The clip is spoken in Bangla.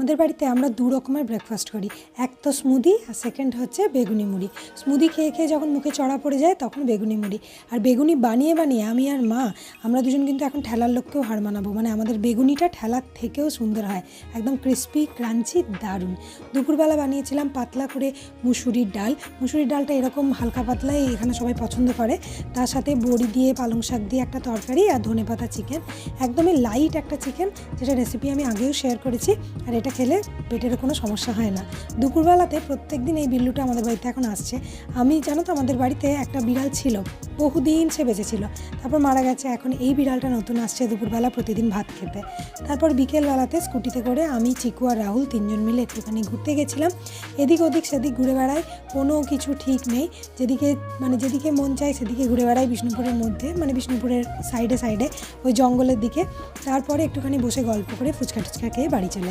আমাদের বাড়িতে আমরা দু রকমের ব্রেকফাস্ট করি, এক তো স্মুদি আর সেকেন্ড হচ্ছে বেগুনি মুড়ি। স্মুদি খেয়ে খেয়ে যখন মুখে চড়া পড়ে যায় তখন বেগুনি মুড়ি। আর বেগুনি বানিয়ে বানিয়ে আমি আর মা আমরা দুজন কিন্তু এখন ঠেলার লোককেও হার মানাবো। মানে আমাদের বেগুনিটা ঠেলার থেকেও সুন্দর হয়, একদম ক্রিস্পি ক্রাঞ্চি দারুণ। দুপুরবেলা বানিয়েছিলাম পাতলা করে মুসুরির ডাল। মুসুরির ডালটা এরকম হালকা পাতলাই এখানে সবাই পছন্দ করে। তার সাথে বড়ি দিয়ে পালং শাক দিয়ে একটা তরকারি আর ধনেপাতা চিকেন, একদমই লাইট একটা চিকেন, যেটা রেসিপি আমি আগেও শেয়ার করেছি। আর এটা খেলে পেটের কোনো সমস্যা হয় না। দুপুরবেলাতে প্রত্যেক দিন এই বিল্লুটা আমাদের বাড়িতে এখন আসছে। আমি জানো তো আমাদের বাড়িতে একটা বিড়াল ছিল, বহুদিন সে বেঁচে ছিল, তারপর মারা গেছে। এখন এই বিড়ালটা নতুন আসছে দুপুরবেলা প্রতিদিন ভাত খেতে। তারপর বিকেলবেলাতে স্কুটিতে করে আমি, চিকু আর রাহুল তিনজন মিলে একটুখানি ঘুরতে গেছিলাম। এদিক ওদিক সেদিক ঘুরে বেড়াই, কোনো কিছু ঠিক নেই। যেদিকে মন চায় সেদিকে ঘুরে বেড়াই বিষ্ণুপুরের মধ্যে, মানে বিষ্ণুপুরের সাইডে সাইডে ওই জঙ্গলের দিকে। তারপরে একটুখানি বসে গল্প করে ফুচকা টুচকা খেয়ে বাড়ি চলে